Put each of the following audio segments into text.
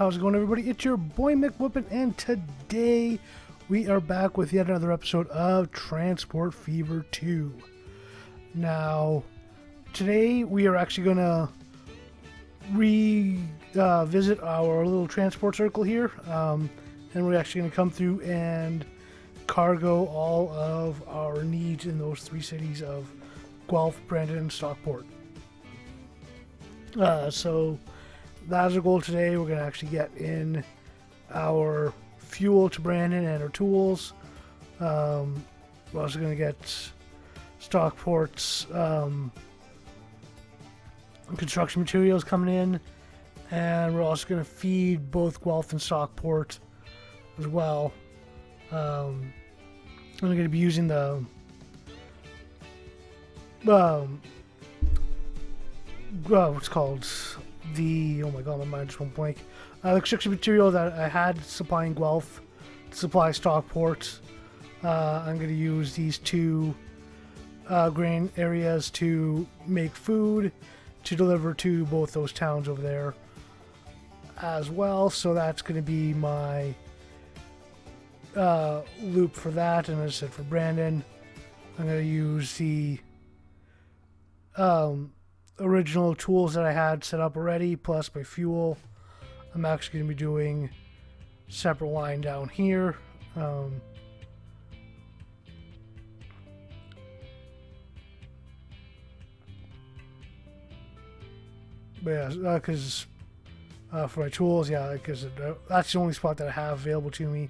How's it going, everybody? It's your boy Mcwhoopin, and today we are back with yet another episode of Transport Fever 2. Now, today we are actually going to revisit our little transport circle here, and we're actually going to come through and cargo all of our needs in those three cities of Guelph, Brandon, and Stockport. So that's our goal today. We're going to actually get in our fuel to Brandon and our tools. We're also going to get Stockport's construction materials coming in. And we're also going to feed both Guelph and Stockport as well. I'm going to be using the what's called the, oh my god, my mind just went blank. The construction material that I had supplying Guelph to supply Stockport. I'm going to use these two grain areas to make food to deliver to both those towns over there as well. So that's going to be my loop for that. And as I said, for Brandon, I'm going to use the original tools that I had set up already, plus my fuel. I'm actually going to be doing separate line down here. But yeah, because for my tools, yeah, because that's the only spot that I have available to me,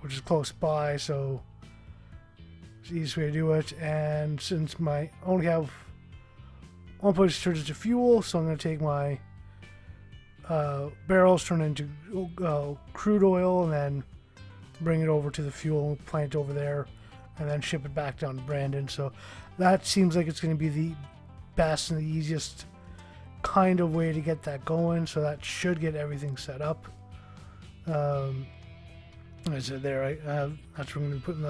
which is close by, so it's the easiest way to do it. And since I only have one place to turn into fuel, so I'm going to take my barrels, turn it into crude oil, and then bring it over to the fuel plant over there, and then ship it back down to Brandon. So that seems like it's going to be the best and the easiest kind of way to get that going. So that should get everything set up. Like I said there, that's where I'm going to be putting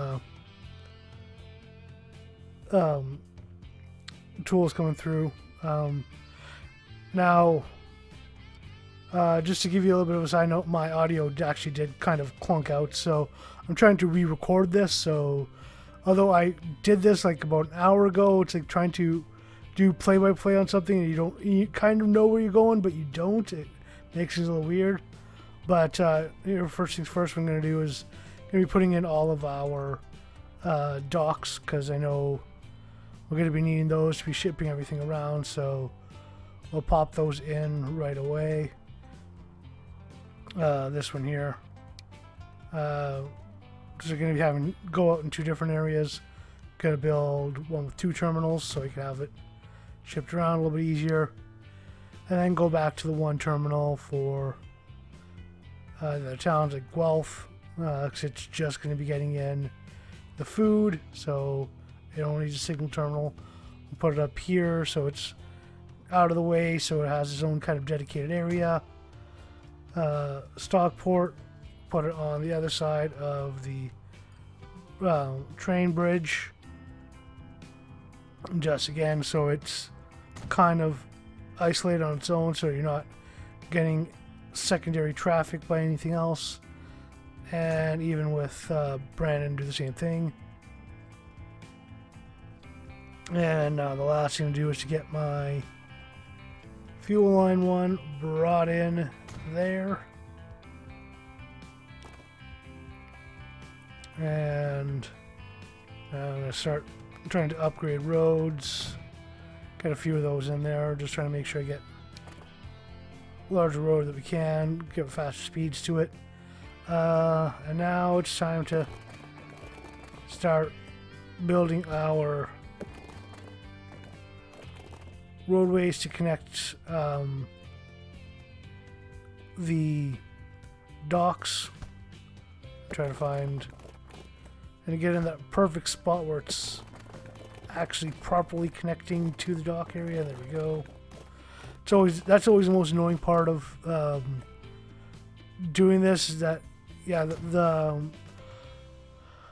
the tools coming through. Now, just to give you a little bit of a side note, my audio actually did kind of clunk out, so I'm trying to re-record this. So although I did this like about an hour ago, it's like trying to do play-by-play on something and you kind of know where you're going, but you don't. It makes things a little weird. But first things first, what I'm going to do is going to be putting in all of our docks, because I know we're going to be needing those to be shipping everything around, so we'll pop those in right away. This one here. So we're going to be having go out in two different areas. Going to build one with two terminals so we can have it shipped around a little bit easier. And then go back to the one terminal for the towns like Guelph, because it's just going to be getting in the food, so it only needs a single terminal. We'll put it up here so it's out of the way, so it has its own kind of dedicated area. Stockport, put it on the other side of the train bridge. Just again, so it's kind of isolated on its own, so you're not getting secondary traffic by anything else. And even with Brandon, do the same thing. And the last thing to do is to get my fuel line one brought in there. And I'm going to start trying to upgrade roads. Got a few of those in there, just trying to make sure I get larger road that we can, give faster speeds to it. And now it's time to start building our roadways to connect the docks. Try to find and get in that perfect spot where it's actually properly connecting to the dock area. There we go. That's always the most annoying part of doing this, is that the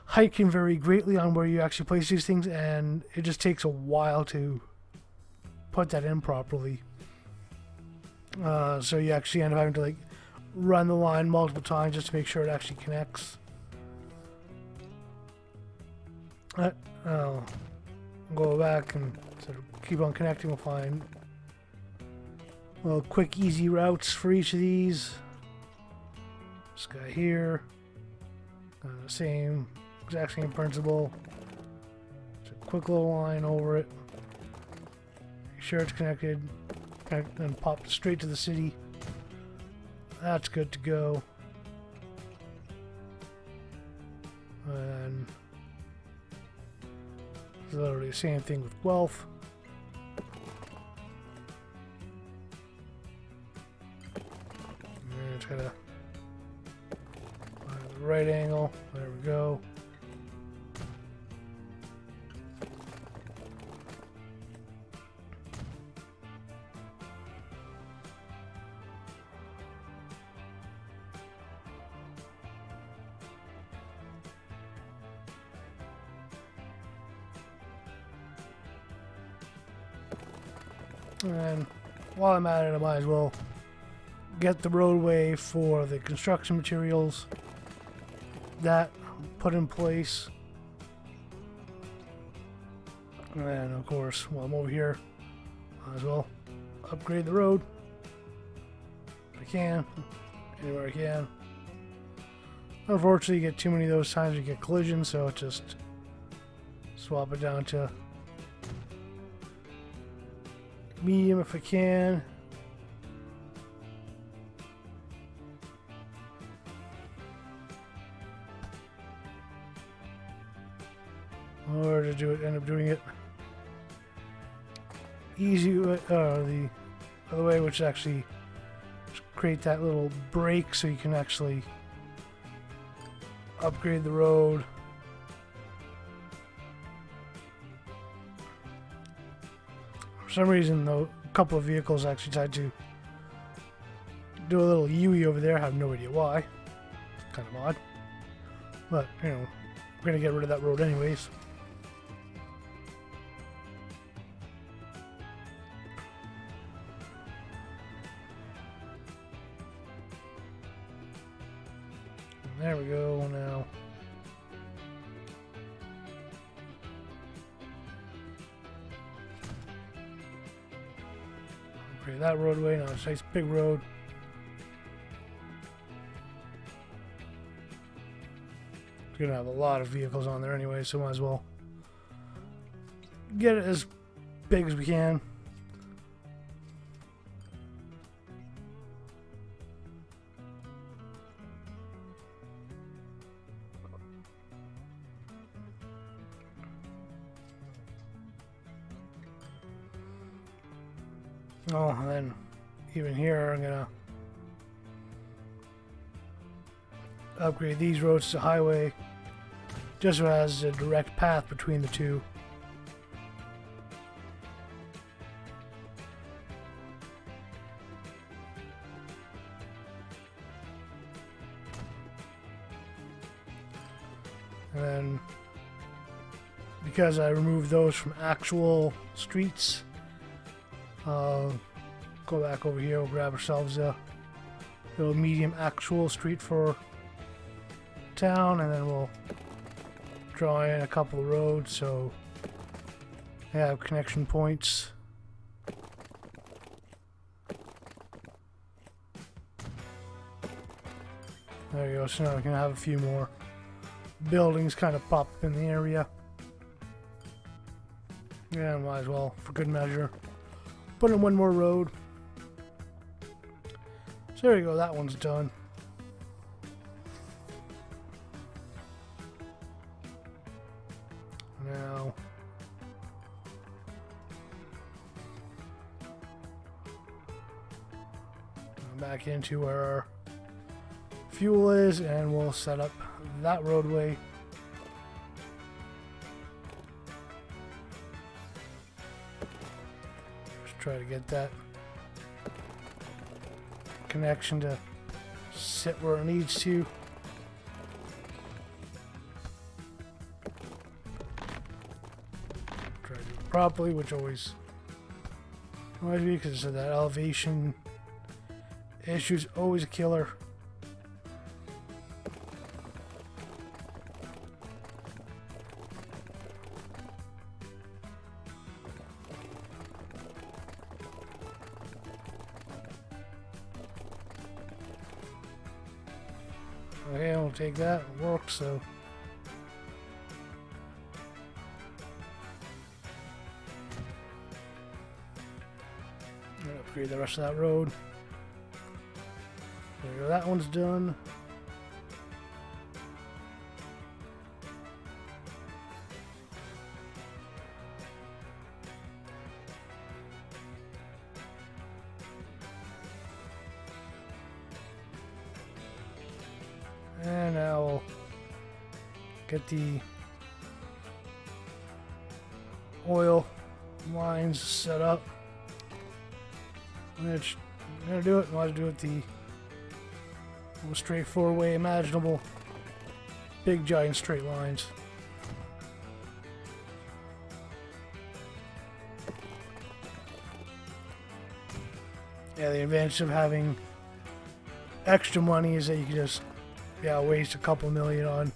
height can vary greatly on where you actually place these things, and it just takes a while to put that in properly. So you actually end up having to like run the line multiple times just to make sure it actually connects. I'll go back and sort of keep on connecting. We'll find little quick, easy routes for each of these. This guy here, exact same principle. Just a quick little line over it. Make sure it's connected, and pop straight to the city. That's good to go. And it's literally the same thing with Guelph. And it's gotta find the right angle. There we go. And while I'm at it, I might as well get the roadway for the construction materials that put in place. And of course, while I'm over here, might as well upgrade the road if I can, anywhere I can. Unfortunately, you get too many of those times you get collisions, so just swap it down to medium if I can. Or to end up doing it easy, the other way, which actually create that little break so you can actually upgrade the road. For some reason, though, a couple of vehicles actually tried to do a little U-ey over there. I have no idea why. It's kind of odd. But, you know, we're going to get rid of that road anyways. And there we go now. That roadway, now it's a nice big road. It's gonna have a lot of vehicles on there anyway, so might as well get it as big as we can. Oh, and then even here, I'm gonna upgrade these roads to highway, just so it has a direct path between the two. And then, because I removed those from actual streets, go back over here, we'll grab ourselves a little medium actual street for town, and then we'll draw in a couple of roads so they have connection points. There you go, so now we can have a few more buildings kind of pop up in the area. Yeah, might as well, for good measure, put in one more road. So there you go, that one's done. Now, back into where our fuel is, and we'll set up that roadway. Just try to get that connection to sit where it needs to. Try to do it properly, which always annoys me because of that elevation Issues always a killer. Okay, I'll take that. It works, so. I'm gonna upgrade the rest of that road. There you go, that one's done. And now we'll get the oil lines set up. I'm gonna do it. I want to do it the most straightforward way imaginable. Big giant straight lines. Yeah, the advantage of having extra money is that you can just waste a couple million on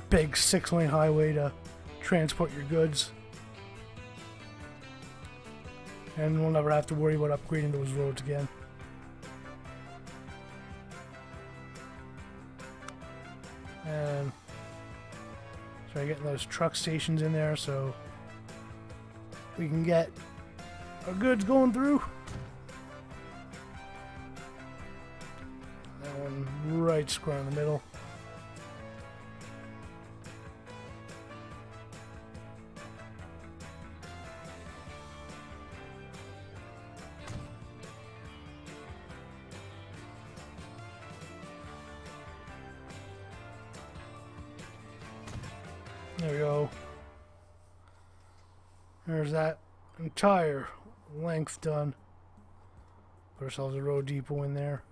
big 6-lane highway to transport your goods. And we'll never have to worry about upgrading those roads again. And try getting those truck stations in there so we can get our goods going through. That one right square in the middle. There we go. There's that entire length done. Put ourselves a road depot in there.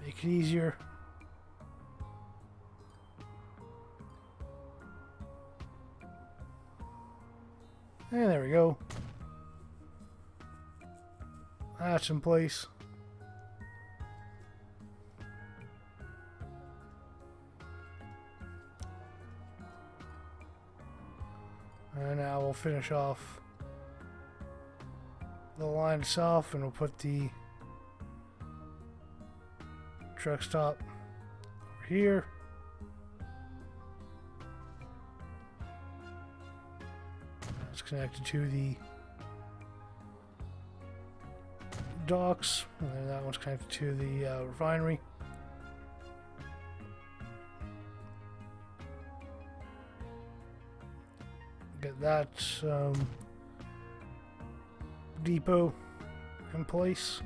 Make it easier. And there we go. That's in place. And now we'll finish off the line itself, and we'll put the truck stop over here. It's connected to the docks, and then that one's connected to the refinery. Get that depot in place.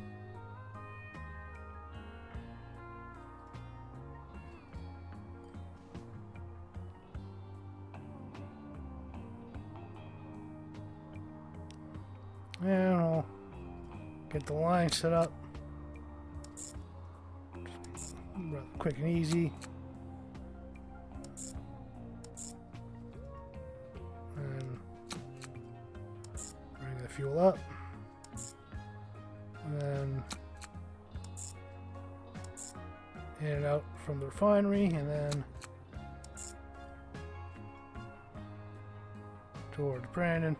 And I'll get the line set up. Rather quick and easy. Fuel up, and then in and out from the refinery, and then toward Brandon.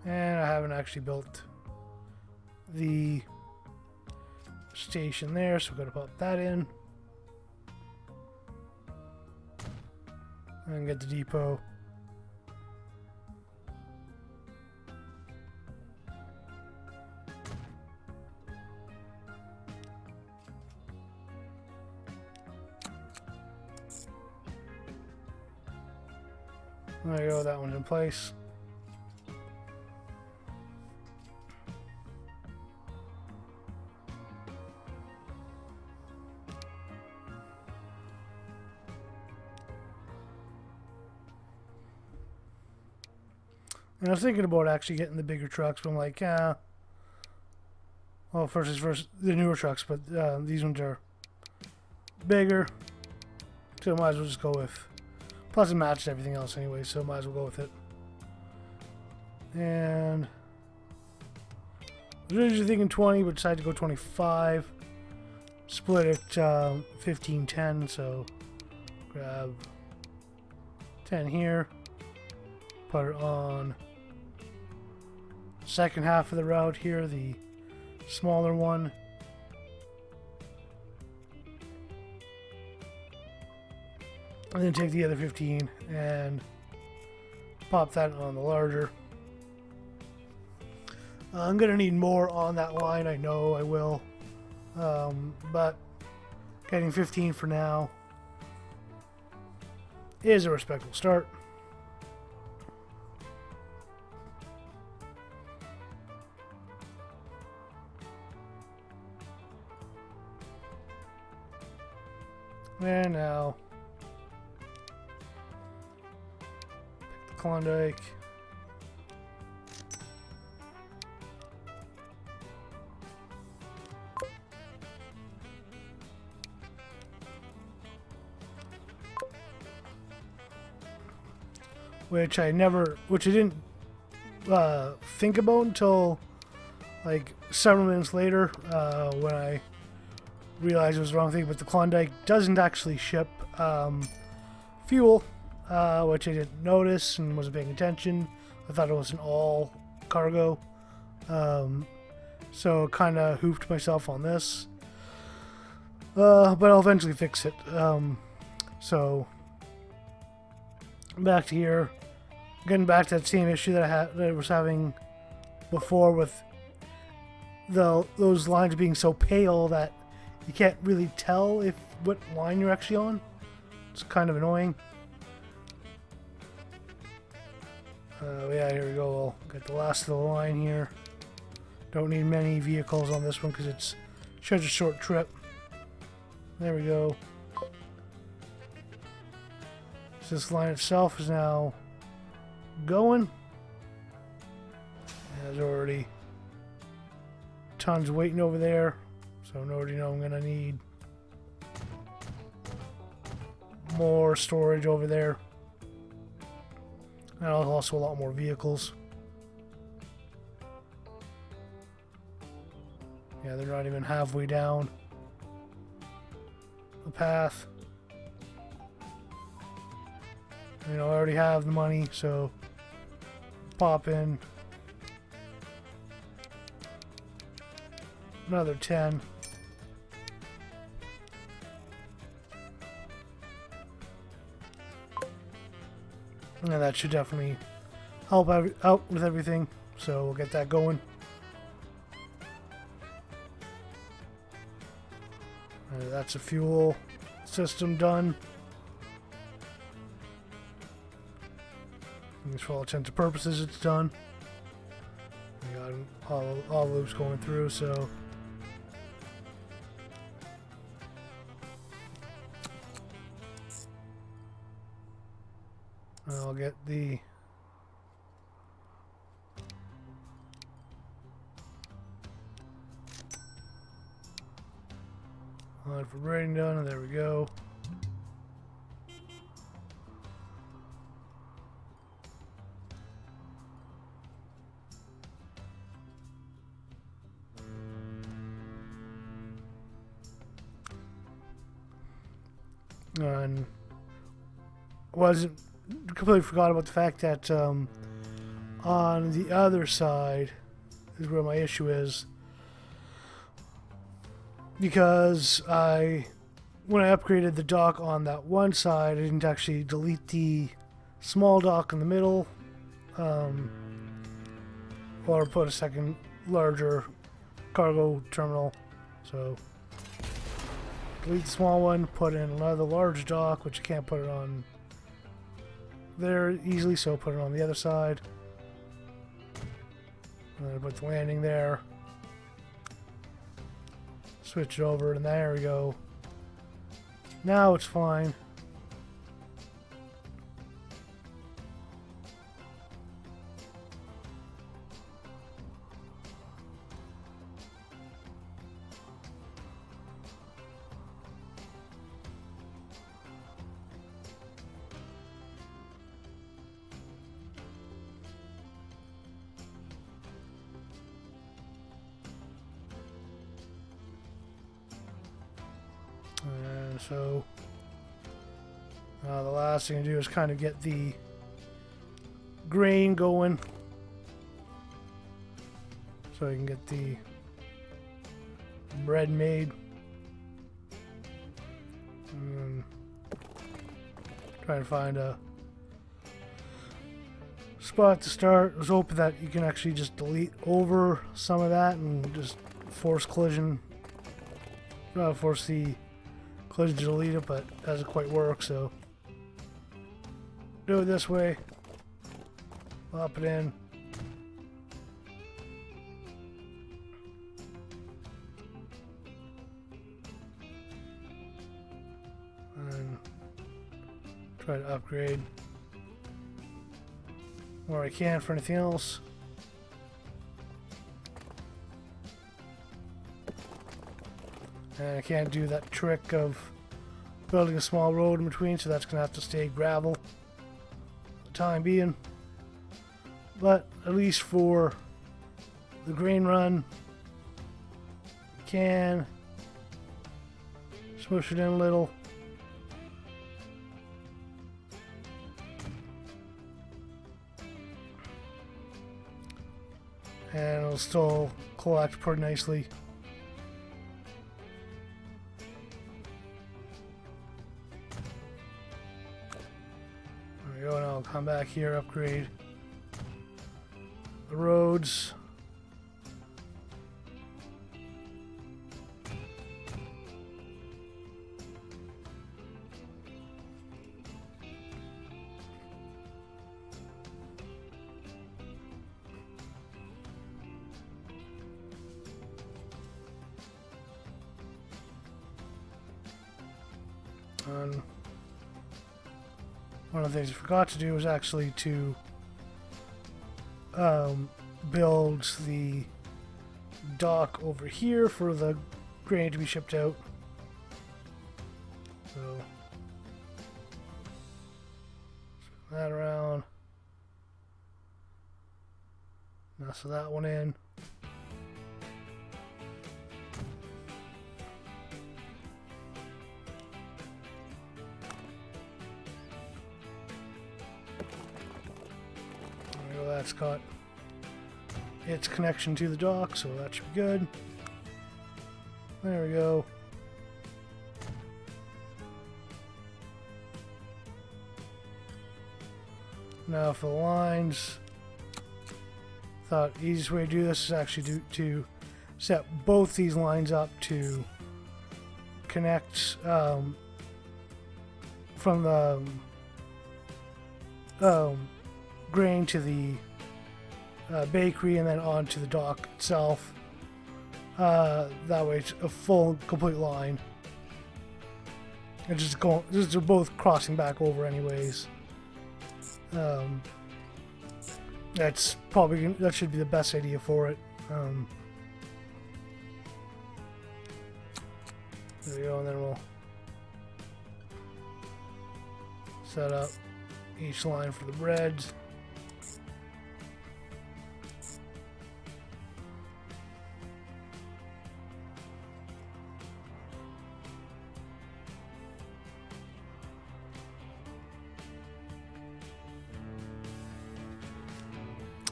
And I haven't actually built the station there, so I'm going to pop that in. And get the depot. There you go, that one's in place. And I was thinking about actually getting the bigger trucks, but I'm like, well, first the newer trucks, but these ones are bigger, so I might as well just go with Plus it matched everything else anyway, so might as well go with it. And I was originally thinking 20, but decided to go 25. Split it 15-10, so grab 10 here. Put it on the second half of the route here, the smaller one. And then take the other 15 and pop that on the larger. I'm going to need more on that line, I know I will. But getting 15 for now is a respectable start. And now pick the Klondike. Which I didn't think about until like several minutes later when I realized it was the wrong thing. But the Klondike doesn't actually ship fuel, which I didn't notice and wasn't paying attention. I thought it was an all cargo, so kind of hoofed myself on this. But I'll eventually fix it. So back to here, getting back to that same issue that I was having before with those lines being so pale that you can't really tell what line you're actually on. It's kind of annoying. Yeah, here we go. We'll get the last of the line here. Don't need many vehicles on this one because it's such a short trip. There we go. So this line itself is now going. There's already tons waiting over there, so I already know I'm gonna need more storage over there, and also a lot more vehicles. Yeah, they're not even halfway down the path. You know, I already have the money, so pop in another 10. And that should definitely help out with everything, so we'll get that going. That's a fuel system done. And for all intents and purposes, it's done. We got all loops going through, so I'll get the line for braiding done, and there we go. And completely forgot about the fact that on the other side is where my issue is, because when I upgraded the dock on that one side, I didn't actually delete the small dock in the middle, or put a second larger cargo terminal. So delete the small one, put in another large dock, which you can't put it on there easily, so put it on the other side. And then put the landing there. Switch it over, and there we go. Now it's fine. And so the last thing to do is kind of get the grain going so you can get the bread made. And try to find a spot to start. I was hoping that you can actually just delete over some of that and just force the collision to delete it, but it doesn't quite work, so do it this way. Pop it in. And try to upgrade where I can for anything else. And I can't do that trick of building a small road in between, so that's going to have to stay gravel for the time being. But at least for the grain run, you can smush it in a little. And it'll still collect pretty nicely. There we go, and I'll come back here, upgrade the roads. And one of the things I forgot to do was actually to build the dock over here for the grain to be shipped out. So spin that around. Nestle that one in. That's got its connection to the dock, so that should be good. There we go. Now for the lines, thought the easiest way to do this is actually to set both these lines up to connect from the grain to the bakery and then onto the dock itself. That way it's a full, complete line. And just they're both crossing back over anyways. That should be the best idea for it. There we go, and then we'll set up each line for the breads.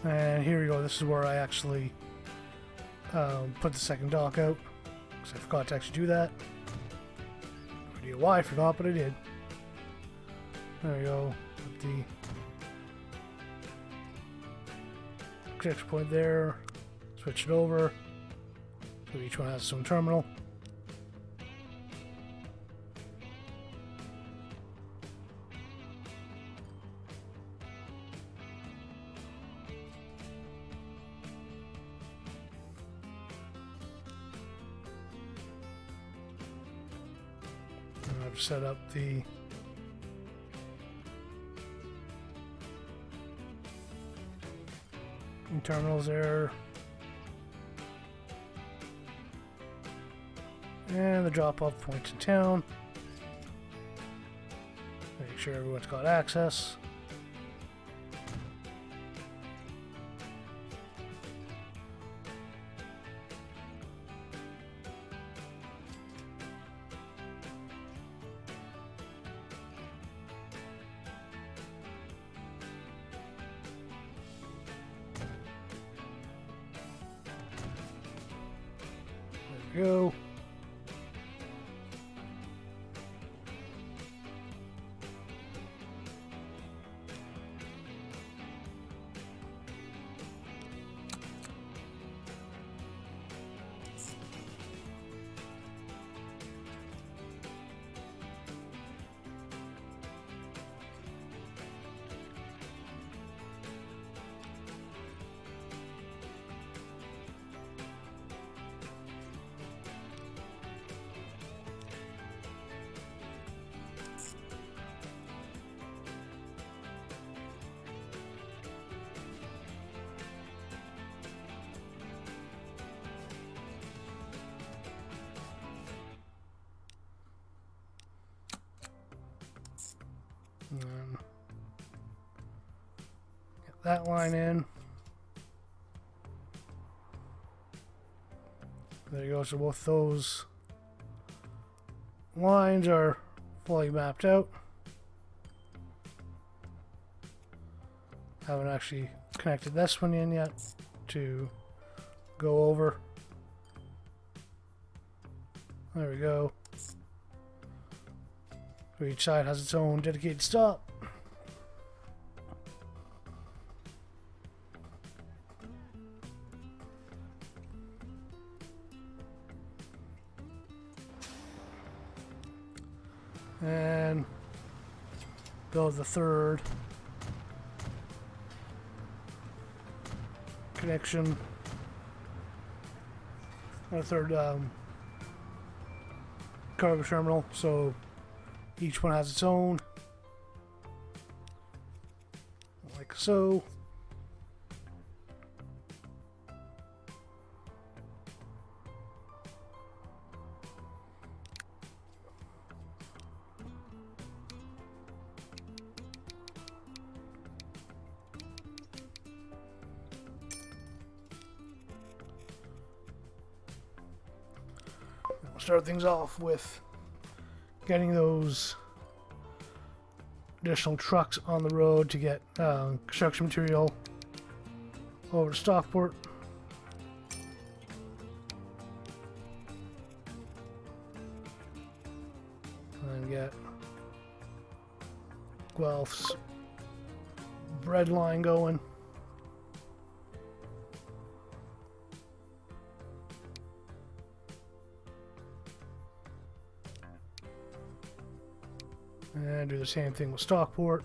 And here we go, this is where I actually put the second dock out, because I forgot to actually do that. No idea why I forgot, but I did. There we go, put the connection point there, switch it over, so each one has its own terminal. I've set up the terminals there, and the drop-off points in town. Make sure everyone's got access. we go. And then get that line in. There you go. So both those lines are fully mapped out. Haven't actually connected this one in yet to go over. There we go. So each side has its own dedicated stop. And build the third connection. A third cargo terminal. So each one has its own, like so. We'll start things off with getting those additional trucks on the road to get construction material over to Stockport. And then get Guelph's bread line going. And do the same thing with Stockport.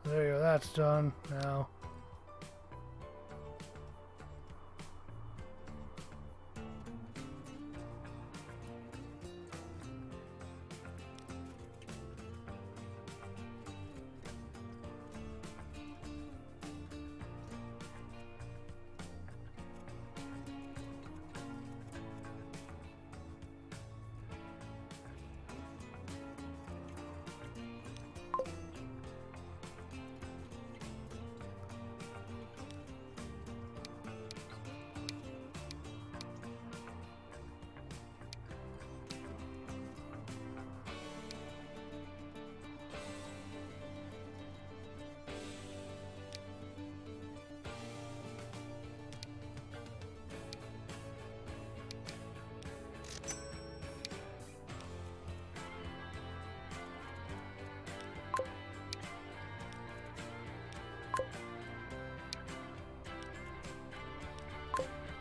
There you go, that's done now.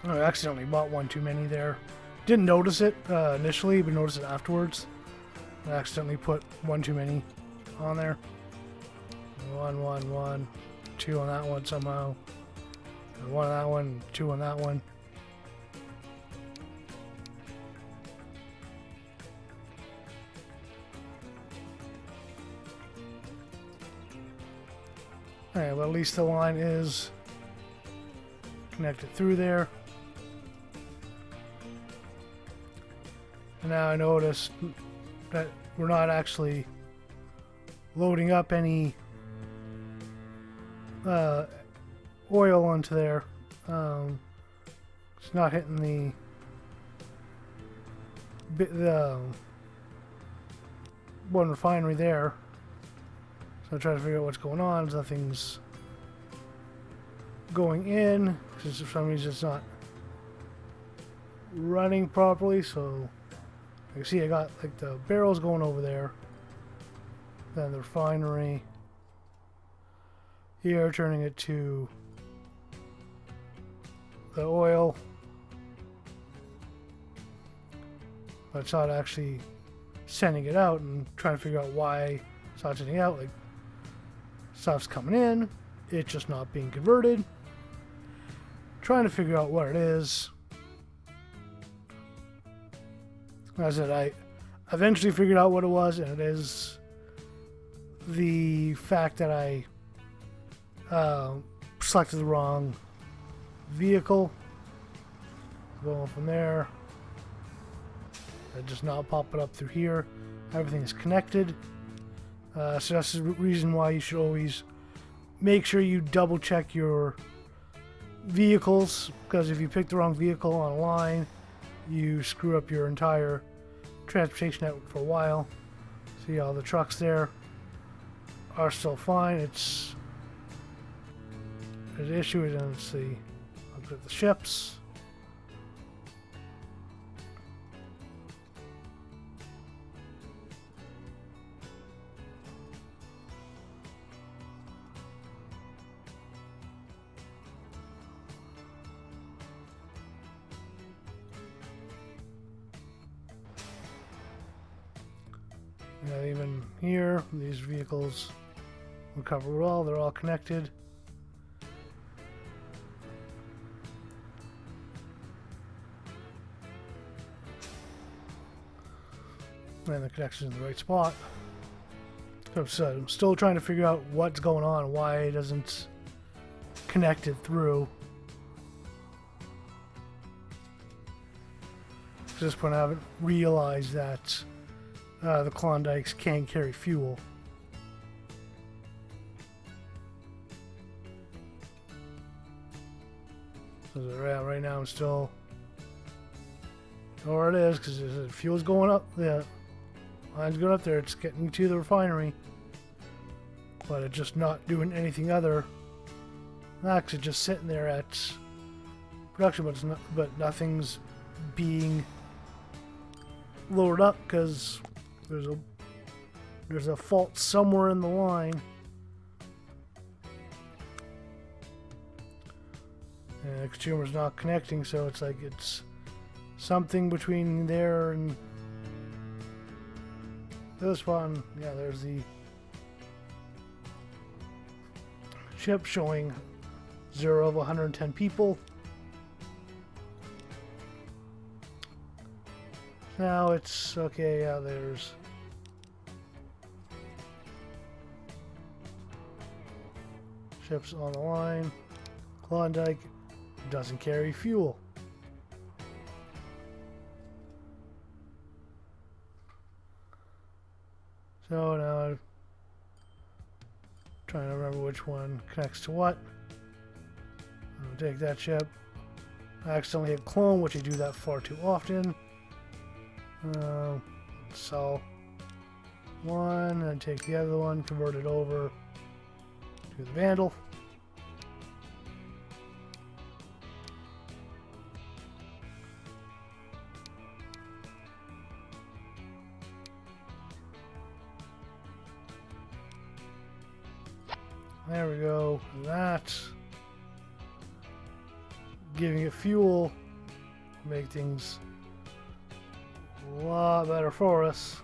I accidentally bought one too many there. Didn't notice it initially, but noticed it afterwards. I accidentally put one too many on there. One, two on that one somehow. One on that one, two on that one. Alright, well at least the line is connected through there. And now I noticed that we're not actually loading up any oil onto there. It's not hitting the the one refinery there. So I'm trying to figure out what's going on. Nothing's going in because for some reason it's not running properly. So you can see I got like the barrels going over there, then the refinery here, turning it to the oil, but it's not actually sending it out, and trying to figure out why it's not sending out. Like, stuff's coming in, it's just not being converted. Trying to figure out what it is. As I said, I eventually figured out what it was, and it is the fact that I selected the wrong vehicle. Going from there, just not pop it up through here. Everything is connected. So that's the reason why you should always make sure you double check your vehicles, because if you pick the wrong vehicle on a line, you screw up your entire transportation network for a while. See, all the trucks there are still fine. It's the issue is, let's see, look at the ships. Yeah, even here, these vehicles will cover well. They're all connected. And the connection in the right spot. So I'm still trying to figure out what's going on, why it doesn't connect it through. At this point, I haven't realized that the Klondikes can carry fuel. So right now I'm still, or it is, because the fuel's going up. The line's going up there. It's getting to the refinery, but it's just not doing anything other. Actually, just sitting there at production, but it's not. But nothing's being loaded up because there's a fault somewhere in the line. And the consumer's not connecting, so it's like it's something between there and this one. Yeah, there's the ship showing 0 of 110 people. Now it's okay. Yeah, there's ships on the line. Klondike doesn't carry fuel. So now I'm trying to remember which one connects to what. I'll take that ship. I accidentally hit clone, which I do that far too often. Sell one and take the other one, convert it over to the Vandal. There we go. That's giving it fuel, make things a lot better for us.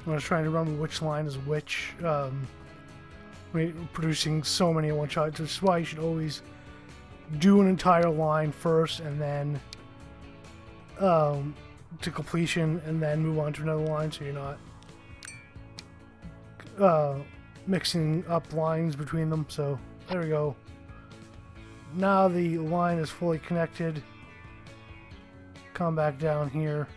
I was trying to remember which line is which. producing so many at one shot. Which is why you should always do an entire line first and then to completion, and then move on to another line, so you're not mixing up lines between them. So there we go. Now the line is fully connected. Come back down here.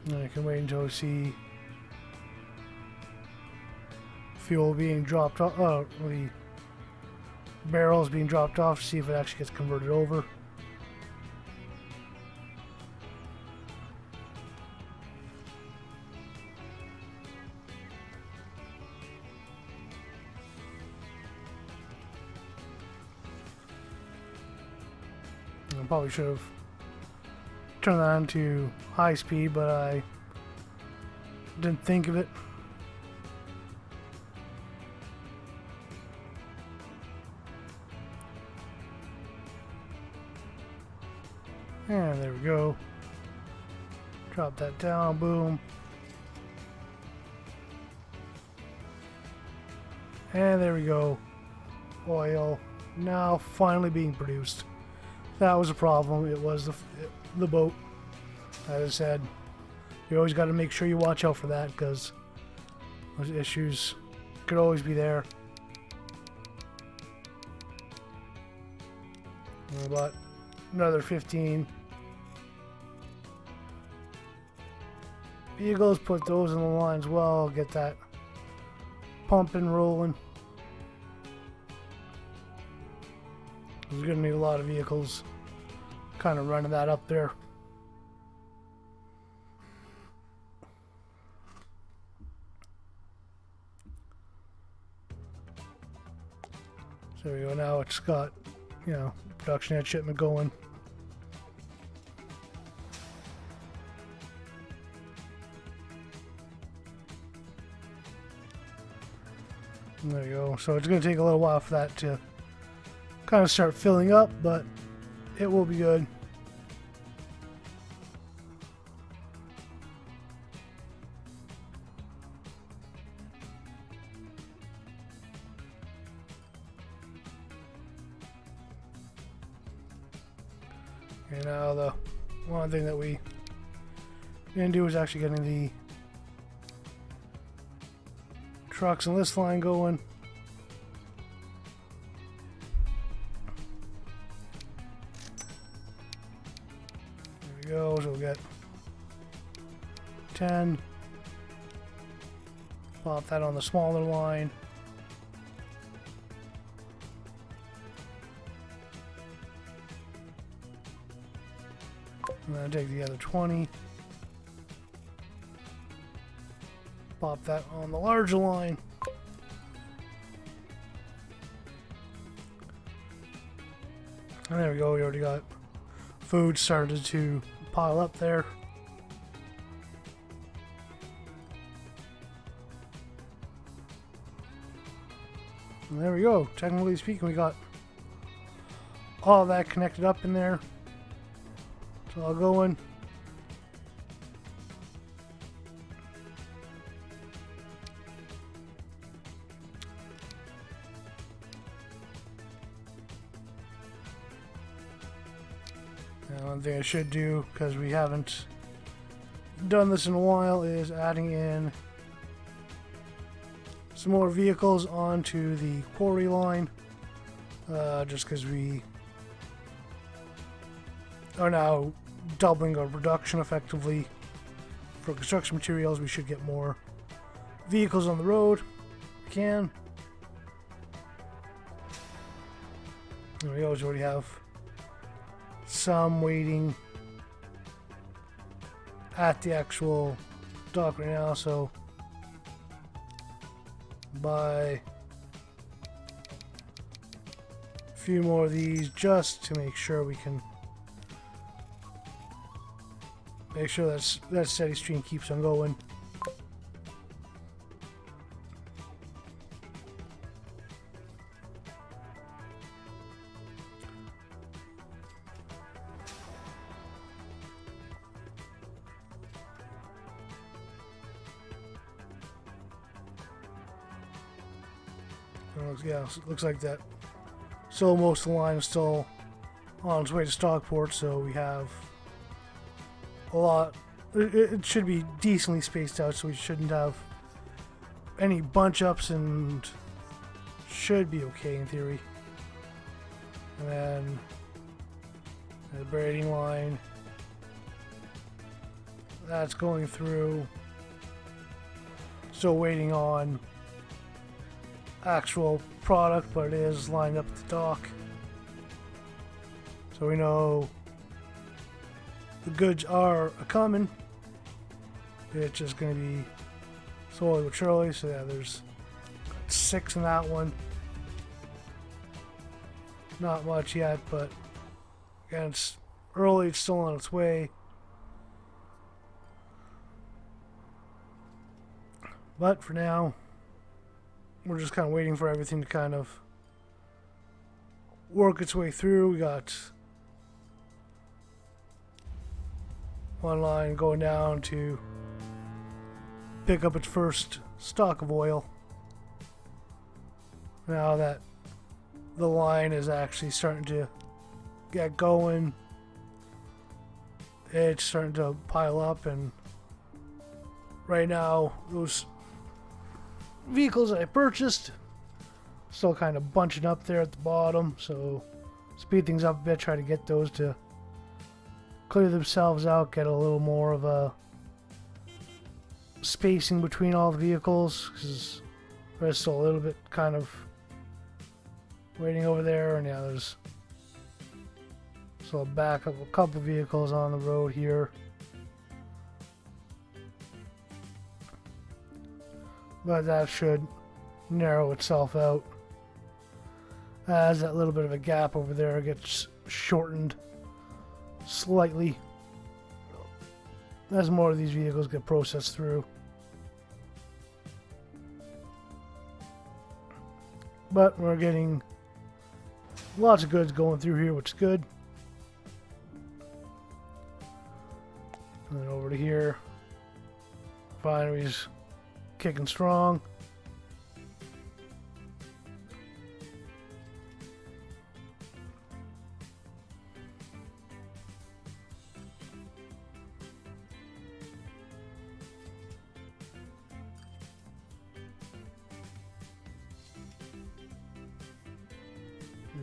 And I can wait until I see fuel being dropped off, the barrels being dropped off, to see if it actually gets converted over. I probably should have turned that on to high speed, but I didn't think of it. And there we go. Drop that down, boom. And there we go. Oil now finally being produced. That was a problem. It was the boat. As I said, you always got to make sure you watch out for that, because those issues could always be there. About another 15 vehicles. Put those in the line as well. Get that pumping rolling. There's going to need a lot of vehicles kind of running that up there. So there we go. Now it's got, production and shipment going. And there you go. So it's going to take a little while for that to kind of start filling up, but it will be good. And now the one thing that we didn't do is actually getting the trucks on this line going. There we go. So we'll get 10. Pop that on the smaller line. And then take the other 20. Pop that on the larger line. And there we go. We already got food started to pile up there. And there we go. Technically speaking, we got all that connected up in there. It's all going. Now, one thing I should do, because we haven't done this in a while, is adding in some more vehicles onto the quarry line. Just because we are now doubling our production effectively for construction materials, we should get more vehicles on the road. We can. And we always already have some waiting at the actual dock right now, so buy a few more of these just to make sure we can make sure that steady stream keeps on going. Yeah, it looks like that. So most of the line is still on its way to Stockport, so we have a lot. It should be decently spaced out, so we shouldn't have any bunch ups and should be okay in theory. And then the braiding line, that's going through. Still waiting on actual product, but it is lined up at the dock. So we know the goods are coming. It's just going to be slowly but surely. So yeah, there's 6 in that one. Not much yet, but again, it's early. It's still on its way. But for now, we're just kind of waiting for everything to kind of work its way through. We got one line going down to pick up its first stock of oil. Now that the line is actually starting to get going, it's starting to pile up, and right now those vehicles that I purchased still kind of bunching up there at the bottom, so speed things up a bit, try to get those to clear themselves out, get a little more of a spacing between all the vehicles, because there's still a little bit kind of waiting over there. And yeah, there's still a back of a couple vehicles on the road here. But that should narrow itself out as that little bit of a gap over there gets shortened slightly as more of these vehicles get processed through. But we're getting lots of goods going through here, which is good. And then over to here, refineries kicking strong.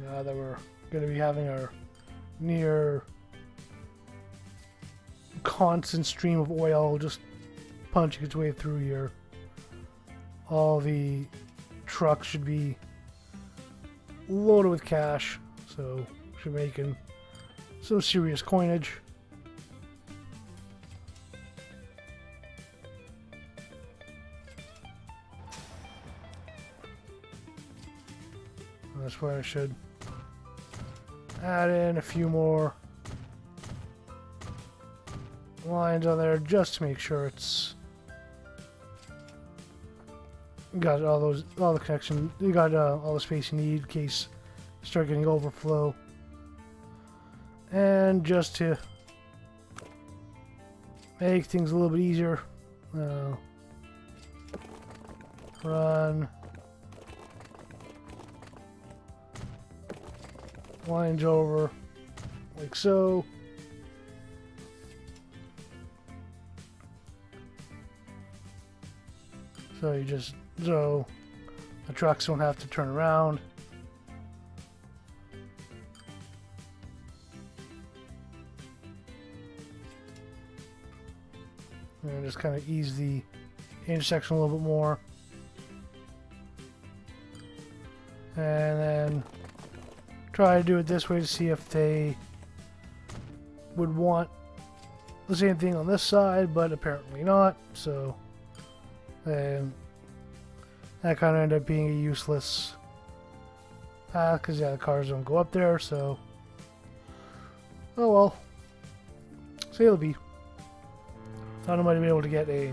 Now that we're going to be having our near constant stream of oil just punching its way through here, all the trucks should be loaded with cash, so should be making some serious coinage. That's where I should add in a few more lines on there just to make sure it's got all the connection, you got all the space you need in case you start getting overflow. And just to make things a little bit easier, run lines over like so. So you just, so the trucks don't have to turn around. And just kind of ease the intersection a little bit more. And then try to do it this way to see if they would want the same thing on this side, but apparently not. So and that kind of ended up being a useless path because yeah, the cars don't go up there. So oh well. So it'll be. Thought I might be able to get a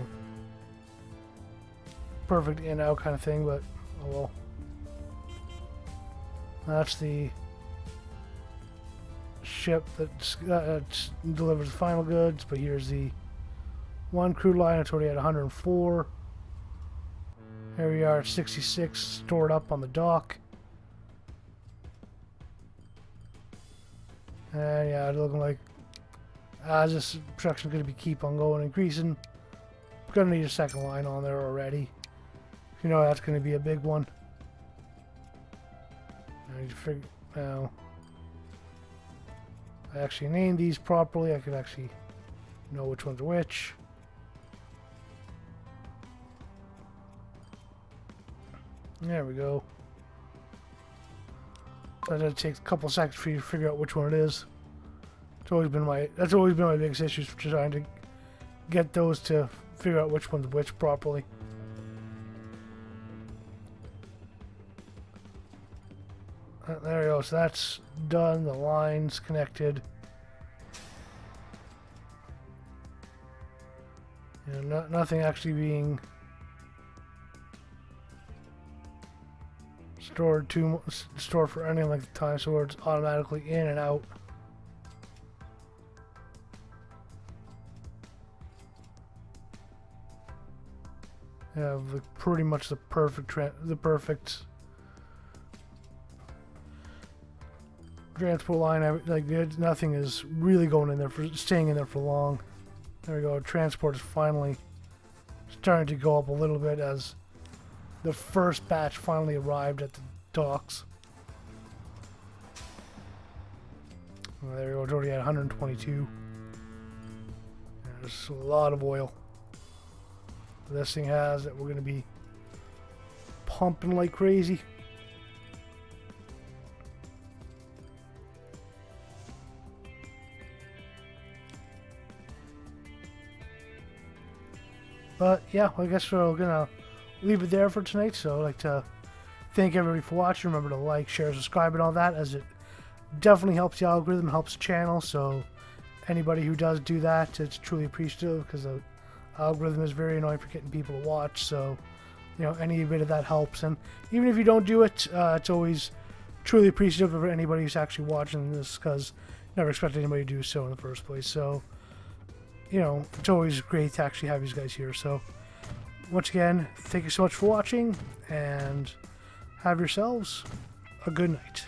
perfect in out kind of thing, but oh well. That's the ship that delivers the final goods, but here's the one crude line. It's already at 104, Here we are, 66 stored up on the dock. And yeah, it's looking like this production's going to keep on going, increasing. We're going to need a second line on there already. You know that's going to be a big one. I need to figure now. I actually named these properly. I could actually know which one's which. There we go. So that takes a couple seconds for you to figure out which one it is. That's always been my biggest issue, trying to get those to figure out which one's which properly. There we go. So that's done. The line's connected. You know, nothing actually being stored for any length of time, so it's automatically in and out. Yeah, pretty much the perfect transport line. Like nothing is really going in there staying in there for long. There we go. Transport is finally starting to go up a little bit as the first batch finally arrived at the docks. There we go. It's already at 122. There's a lot of oil this thing has that we're going to be pumping like crazy. But yeah, I guess we're gonna leave it there for tonight. So I'd like to thank everybody for watching. Remember to like, share, subscribe, and all that, as it definitely helps the algorithm, helps the channel. So anybody who does do that, it's truly appreciative, because the algorithm is very annoying for getting people to watch. So you know, any bit of that helps. And even if you don't do it, it's always truly appreciative of anybody who's actually watching this, because never expected anybody to do so in the first place. So you know, it's always great to actually have you guys here. So once again, thank you so much for watching, and have yourselves a good night.